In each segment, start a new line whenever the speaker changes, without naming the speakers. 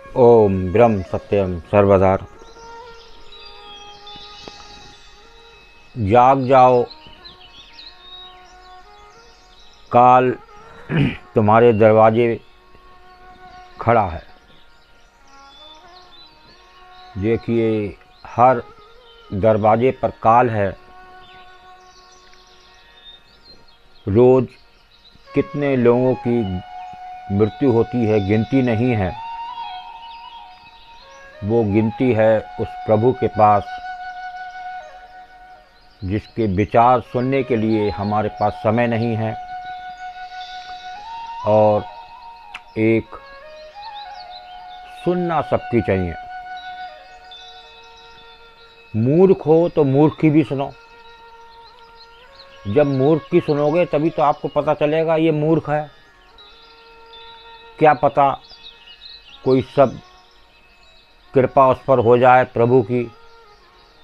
ओम ब्रह्म सत्यम सर्वदा। जाग जाओ, काल तुम्हारे दरवाजे खड़ा है। देखिए, हर दरवाजे पर काल है। रोज कितने लोगों की मृत्यु होती है, गिनती नहीं है। वो गिनती है उस प्रभु के पास जिसके विचार सुनने के लिए हमारे पास समय नहीं है। और एक सुनना सबकी चाहिए। मूर्ख हो तो मूर्ख की भी सुनो। जब मूर्ख की सुनोगे तभी तो आपको पता चलेगा ये मूर्ख है। क्या पता कोई शब्द कृपा उस पर हो जाए प्रभु की,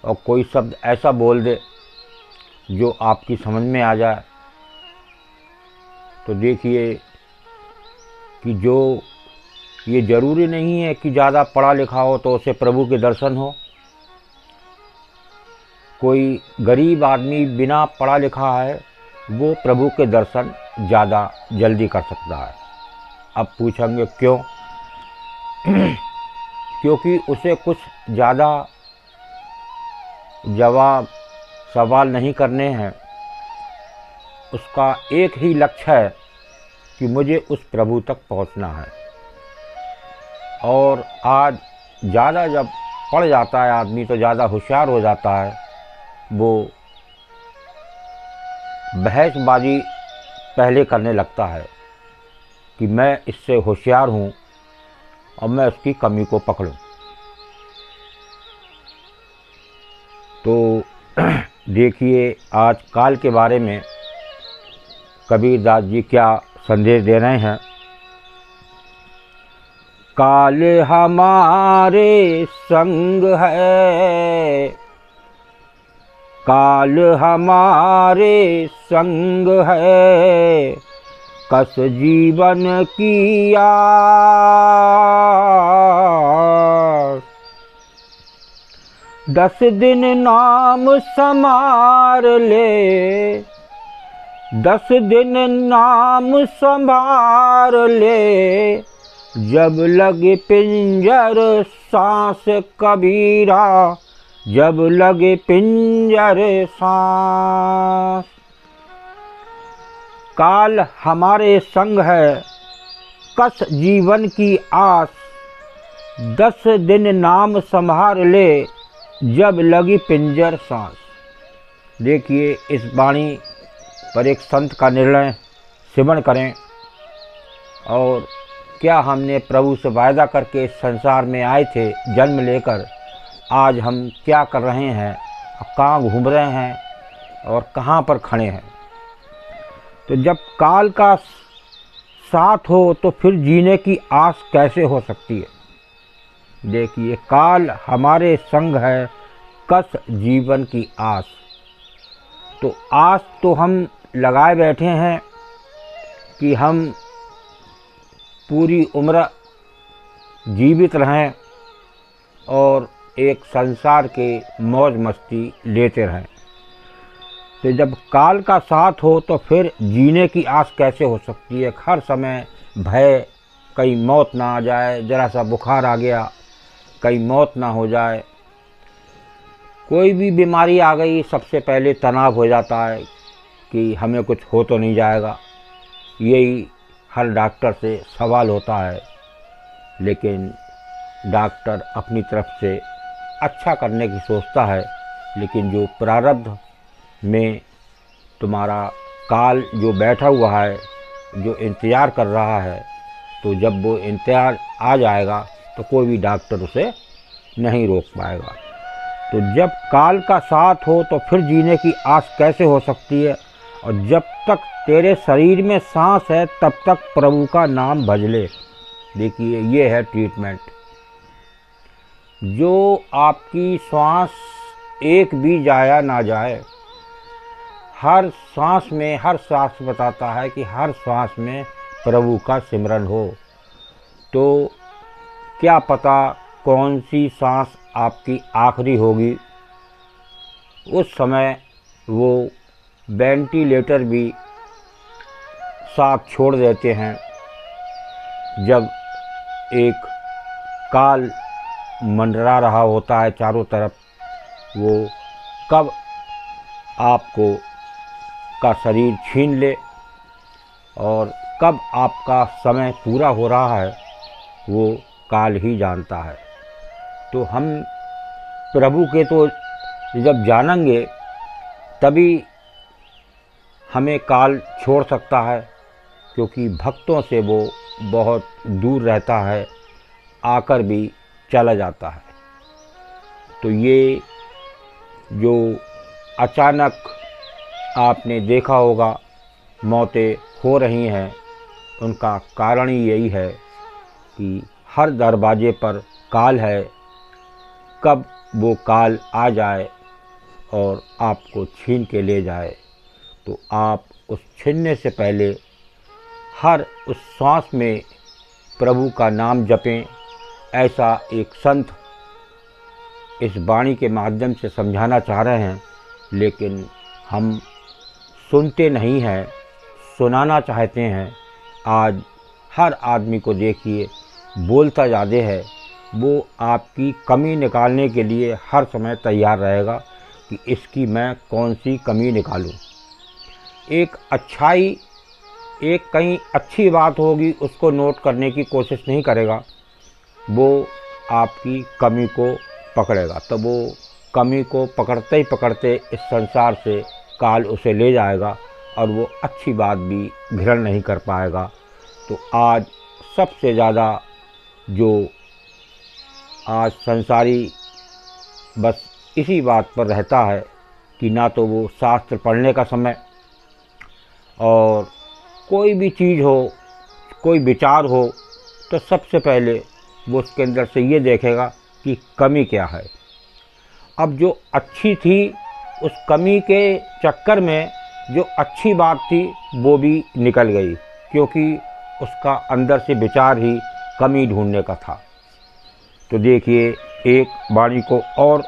और कोई शब्द ऐसा बोल दे जो आपकी समझ में आ जाए। तो देखिए कि जो ये ज़रूरी नहीं है कि ज़्यादा पढ़ा लिखा हो तो उसे प्रभु के दर्शन हो। कोई गरीब आदमी बिना पढ़ा लिखा है, वो प्रभु के दर्शन ज़्यादा जल्दी कर सकता है। अब पूछेंगे क्यों? क्योंकि उसे कुछ ज़्यादा जवाब सवाल नहीं करने हैं। उसका एक ही लक्ष्य है कि मुझे उस प्रभु तक पहुंचना है। और आज ज़्यादा जब पढ़ जाता है आदमी तो ज़्यादा होशियार हो जाता है। वो बहसबाजी पहले करने लगता है कि मैं इससे होशियार हूँ और मैं उसकी कमी को पकड़ूं। तो देखिए, आज काल के बारे में कबीरदास जी क्या संदेश दे रहे हैं। काल हमारे संग है, काल हमारे संग है, कस जीवन की आस। 10 दिन नाम संभार ले, 10 दिन नाम संभार ले, जब लगे पिंजर सांस कबीरा, जब लगे पिंजर सांस। काल हमारे संग है, कस जीवन की आस। 10 दिन नाम संभार ले, जब लगी पिंजर सांस। देखिए, इस वाणी पर एक संत का निर्णय सिमरण करें। और क्या हमने प्रभु से वायदा करके इस संसार में आए थे जन्म लेकर, आज हम क्या कर रहे हैं, कहाँ घूम रहे हैं और कहाँ पर खड़े हैं। तो जब काल का साथ हो तो फिर जीने की आस कैसे हो सकती है। देखिए, काल हमारे संग है, कस जीवन की आस। तो आस तो हम लगाए बैठे हैं कि हम पूरी उम्र जीवित रहें और एक संसार के मौज मस्ती लेते रहें। तो जब काल का साथ हो तो फिर जीने की आस कैसे हो सकती है। हर समय भय, कहीं मौत ना आ जाए, ज़रा सा बुखार आ गया कहीं मौत ना हो जाए। कोई भी बीमारी आ गई, सबसे पहले तनाव हो जाता है कि हमें कुछ हो तो नहीं जाएगा। यही हर डॉक्टर से सवाल होता है। लेकिन डॉक्टर अपनी तरफ से अच्छा करने की सोचता है, लेकिन जो प्रारब्ध में तुम्हारा काल जो बैठा हुआ है, जो इंतज़ार कर रहा है, तो जब वो इंतज़ार आ जाएगा तो कोई भी डॉक्टर उसे नहीं रोक पाएगा। तो जब काल का साथ हो तो फिर जीने की आस कैसे हो सकती है। और जब तक तेरे शरीर में सांस है तब तक प्रभु का नाम भज ले। देखिए, ये है ट्रीटमेंट। जो आपकी श्वास एक भी जाया ना जाए। हर सांस में, हर सांस बताता है कि हर सांस में प्रभु का सिमरन हो। तो क्या पता कौन सी सांस आपकी आखिरी होगी। उस समय वो वेंटिलेटर भी साथ छोड़ देते हैं। जब एक काल मंडरा रहा होता है चारों तरफ, वो कब आपको का शरीर छीन ले और कब आपका समय पूरा हो रहा है, वो काल ही जानता है। तो हम प्रभु के तो जब जानेंगे तभी हमें काल छोड़ सकता है, क्योंकि भक्तों से वो बहुत दूर रहता है, आकर भी चला जाता है। तो ये जो अचानक आपने देखा होगा मौतें हो रही हैं, उनका कारण ही यही है कि हर दरवाजे पर काल है। कब वो काल आ जाए और आपको छीन के ले जाए, तो आप उस छीनने से पहले हर उस सांस में प्रभु का नाम जपें। ऐसा एक संत इस वाणी के माध्यम से समझाना चाह रहे हैं, लेकिन हम सुनते नहीं हैं, सुनाना चाहते हैं। आज हर आदमी को देखिए बोलता ज़्यादा है, वो आपकी कमी निकालने के लिए हर समय तैयार रहेगा कि इसकी मैं कौन सी कमी निकालूं। एक अच्छाई, एक कहीं अच्छी बात होगी उसको नोट करने की कोशिश नहीं करेगा, वो आपकी कमी को पकड़ेगा। तो वो कमी को पकड़ते ही पकड़ते इस संसार से काल उसे ले जाएगा और वो अच्छी बात भी ग्रहण नहीं कर पाएगा। तो आज सबसे ज़्यादा जो आज संसारी बस इसी बात पर रहता है कि ना तो वो शास्त्र पढ़ने का समय, और कोई भी चीज़ हो, कोई विचार हो, तो सबसे पहले वो उसके अंदर से ये देखेगा कि कमी क्या है। अब जो अच्छी थी, उस कमी के चक्कर में जो अच्छी बात थी वो भी निकल गई, क्योंकि उसका अंदर से विचार ही कमी ढूंढने का था। तो देखिए एक वाणी को और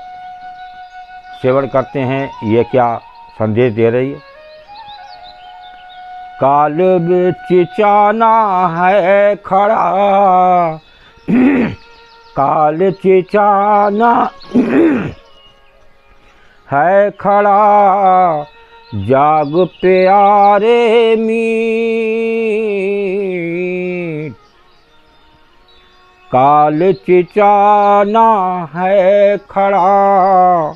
सेवन करते हैं, ये क्या संदेश दे रही है। काल बिच चाना है खड़ा, काल चिचाना है खड़ा, जाग प्यारे मीत। काल चिचाना है खड़ा,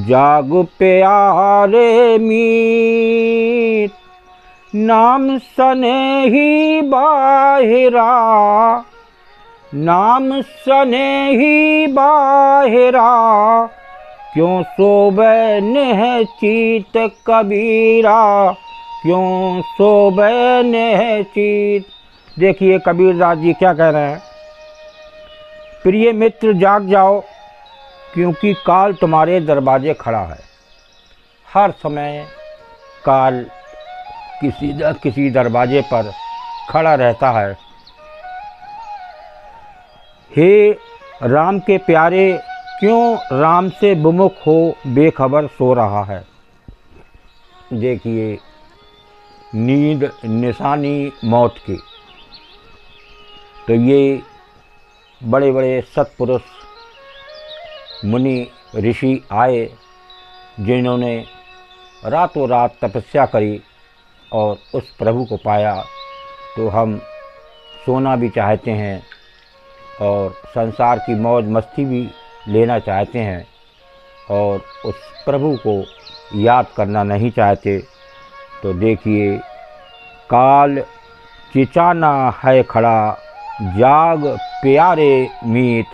जाग प्यारे मीत। नाम सने ही बाहिरा, नाम सने ही बाहिरा, क्यों सोबे नेह चीत कबीरा, क्यों सोबे नेह चीत। देखिए कबीरदास जी क्या कह रहे हैं। प्रिय मित्र जाग जाओ, क्योंकि काल तुम्हारे दरवाजे खड़ा है। हर समय काल किसी न किसी दरवाजे पर खड़ा रहता है। हे राम के प्यारे, क्यों राम से विमुख हो बेखबर सो रहा है। देखिए नींद निशानी मौत की। तो ये बड़े बड़े सत्पुरुष मुनि ऋषि आए, जिन्होंने रातों रात तपस्या करी और उस प्रभु को पाया। तो हम सोना भी चाहते हैं और संसार की मौज मस्ती भी लेना चाहते हैं, और उस प्रभु को याद करना नहीं चाहते। तो देखिए काल चिचाना है खड़ा, जाग प्यारे मीत।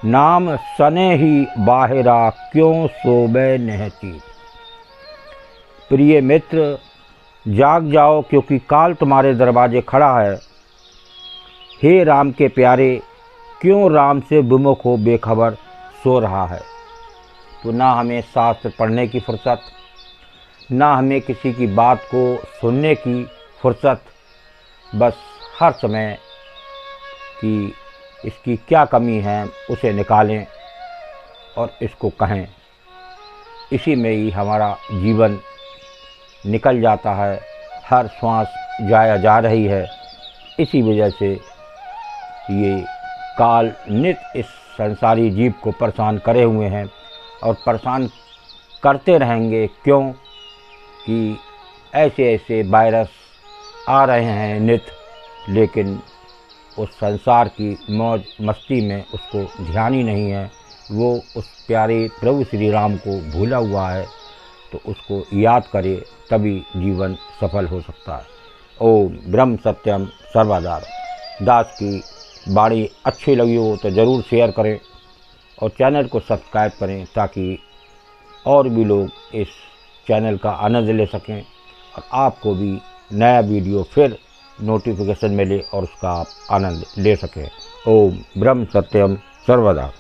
नाम सने ही बाहिरा, क्यों सोबे नहती। प्रिय मित्र जाग जाओ, क्योंकि काल तुम्हारे दरवाजे खड़ा है। हे राम के प्यारे, क्यों राम से विमुख हो बेखबर सो रहा है। तो ना हमें शास्त्र पढ़ने की फुर्सत, ना हमें किसी की बात को सुनने की फुर्सत, बस हर समय कि इसकी क्या कमी है उसे निकालें और इसको कहें। इसी में ही हमारा जीवन निकल जाता है, हर श्वास जाया जा रही है। इसी वजह से ये काल नित्य इस संसारी जीव को परेशान करे हुए हैं और परेशान करते रहेंगे। क्यों कि ऐसे ऐसे वायरस आ रहे हैं नित्य, लेकिन उस संसार की मौज मस्ती में उसको ध्यान ही नहीं है। वो उस प्यारे प्रभु श्री राम को भूला हुआ है, तो उसको याद करे तभी जीवन सफल हो सकता है। ओम ब्रह्म सत्यम सर्वदा। दास की वाणी अच्छी लगी हो तो ज़रूर शेयर करें और चैनल को सब्सक्राइब करें, ताकि और भी लोग इस चैनल का आनंद ले सकें और आपको भी नया वीडियो फिर नोटिफिकेशन मिले और उसका आप आनंद ले सकें। ओम ब्रह्म सत्यम सर्वदा।